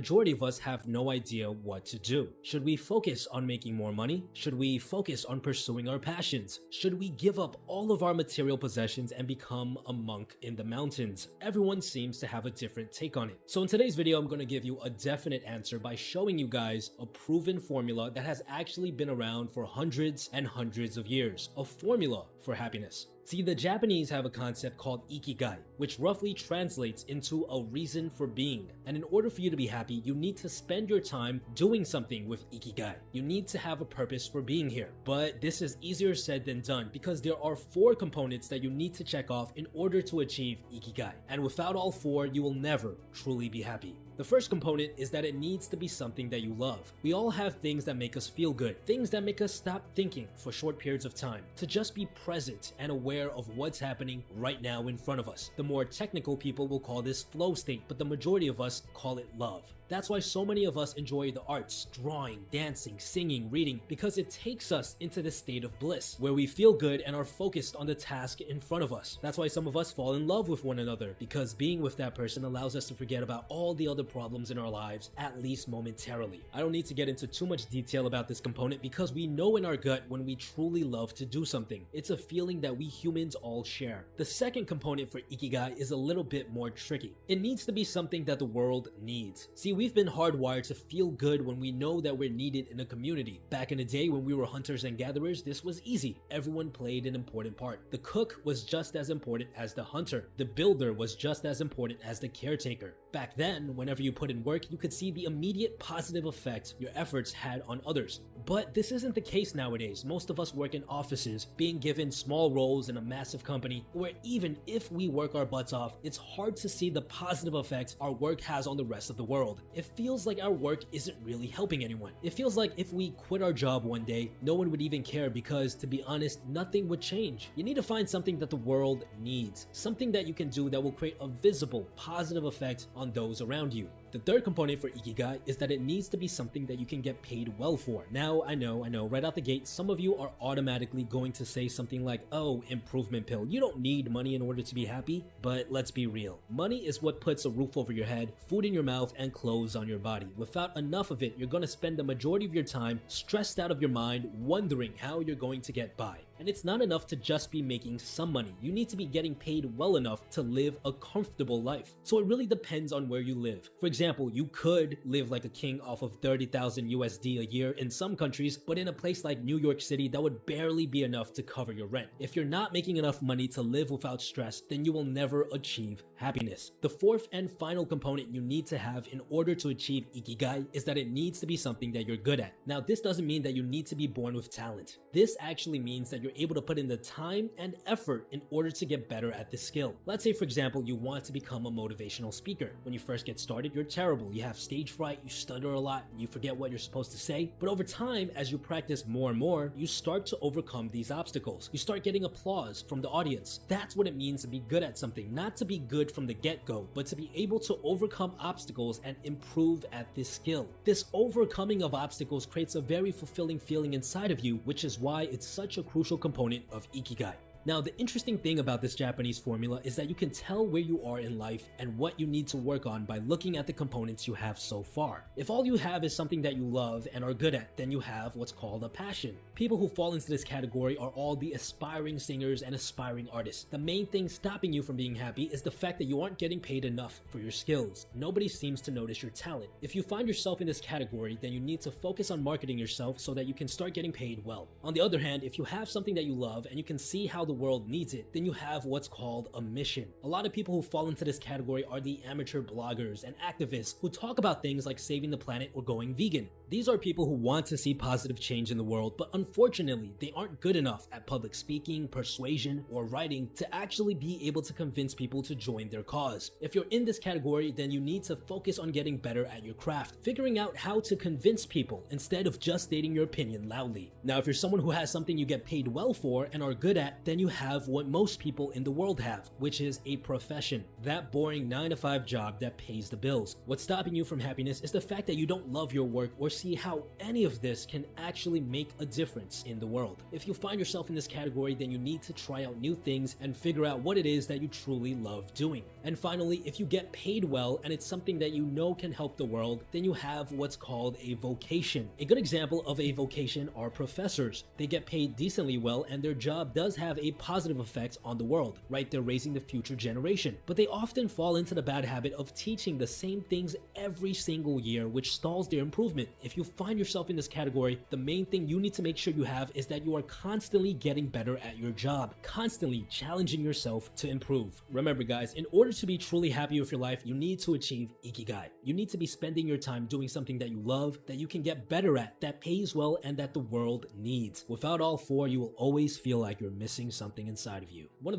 Majority of us have no idea what to do. Should we focus on making more money? Should we focus on pursuing our passions? Should we give up all of our material possessions and become a monk in the mountains? Everyone seems to have a different take on it. So in today's video, I'm going to give you a definite answer by showing you guys a proven formula that has actually been around for hundreds and hundreds of years. A formula for happiness. See, the Japanese have a concept called Ikigai, which roughly translates into a reason for being. And in order for you to be happy, you need to spend your time doing something with Ikigai. You need to have a purpose for being here. But this is easier said than done because there are 4 components that you need to check off in order to achieve Ikigai. And without all 4, you will never truly be happy. The first component is that it needs to be something that you love. We all have things that make us feel good, things that make us stop thinking for short periods of time, to just be present and aware of what's happening right now in front of us. The more technical people will call this flow state, but the majority of us call it love. That's why so many of us enjoy the arts, drawing, dancing, singing, reading, because it takes us into this state of bliss, where we feel good and are focused on the task in front of us. That's why some of us fall in love with one another, because being with that person allows us to forget about all the other problems in our lives, at least momentarily. I don't need to get into too much detail about this component because we know in our gut when we truly love to do something. It's a feeling that we humans all share. The second component for Ikigai is a little bit more tricky. It needs to be something that the world needs. See, we've been hardwired to feel good when we know that we're needed in a community. Back in the day when we were hunters and gatherers, this was easy. Everyone played an important part. The cook was just as important as the hunter. The builder was just as important as the caretaker. Back then, whenever you put in work, you could see the immediate positive effect your efforts had on others. But this isn't the case nowadays. Most of us work in offices, being given small roles in a massive company, where even if we work our butts off, it's hard to see the positive effect our work has on the rest of the world. It feels like our work isn't really helping anyone. It feels like if we quit our job one day, no one would even care because, to be honest, nothing would change. You need to find something that the world needs, something that you can do that will create a visible, positive effect on those around you. The third component for Ikigai is that it needs to be something that you can get paid well for. Now, I know, right out the gate, some of you are automatically going to say something like, oh, improvement pill. You don't need money in order to be happy, but let's be real. Money is what puts a roof over your head, food in your mouth, and clothes on your body. Without enough of it, you're going to spend the majority of your time stressed out of your mind, wondering how you're going to get by. And it's not enough to just be making some money. You need to be getting paid well enough to live a comfortable life. So it really depends on where you live. For example, you could live like a king off of 30,000 USD a year in some countries, but in a place like New York City, that would barely be enough to cover your rent. If you're not making enough money to live without stress, then you will never achieve happiness. The fourth and final component you need to have in order to achieve Ikigai is that it needs to be something that you're good at. Now, this doesn't mean that you need to be born with talent. This actually means that you're able to put in the time and effort in order to get better at this skill. Let's say, for example, you want to become a motivational speaker. When you first get started, you're terrible. You have stage fright, you stutter a lot, you forget what you're supposed to say. But over time, as you practice more and more, you start to overcome these obstacles. You start getting applause from the audience. That's what it means to be good at something. Not to be good from the get-go, but to be able to overcome obstacles and improve at this skill. This overcoming of obstacles creates a very fulfilling feeling inside of you, which is why it's such a crucial component of Ikigai. Now, the interesting thing about this Japanese formula is that you can tell where you are in life and what you need to work on by looking at the components you have so far. If all you have is something that you love and are good at, then you have what's called a passion. People who fall into this category are all the aspiring singers and aspiring artists. The main thing stopping you from being happy is the fact that you aren't getting paid enough for your skills. Nobody seems to notice your talent. If you find yourself in this category, then you need to focus on marketing yourself so that you can start getting paid well. On the other hand, if you have something that you love and you can see how the world needs it, then you have what's called a mission. A lot of people who fall into this category are the amateur bloggers and activists who talk about things like saving the planet or going vegan. These are people who want to see positive change in the world, but unfortunately, they aren't good enough at public speaking, persuasion, or writing to actually be able to convince people to join their cause. If you're in this category, then you need to focus on getting better at your craft, figuring out how to convince people instead of just stating your opinion loudly. Now, if you're someone who has something you get paid well for and are good at, then then you have what most people in the world have, which is a profession. That boring 9 to 5 job that pays the bills. What's stopping you from happiness is the fact that you don't love your work or see how any of this can actually make a difference in the world. If you find yourself in this category, then you need to try out new things and figure out what it is that you truly love doing. And finally, if you get paid well and it's something that you know can help the world, then you have what's called a vocation. A good example of a vocation are professors. They get paid decently well and their job does have a positive effect on the world, right? They're raising the future generation. But they often fall into the bad habit of teaching the same things every single year, which stalls their improvement. If you find yourself in this category, the main thing you need to make sure you have is that you are constantly getting better at your job, constantly challenging yourself to improve. Remember guys, in order to be truly happy with your life, you need to achieve Ikigai. You need to be spending your time doing something that you love, that you can get better at, that pays well, and that the world needs. Without all four, you will always feel like you're missing something inside of you. One of the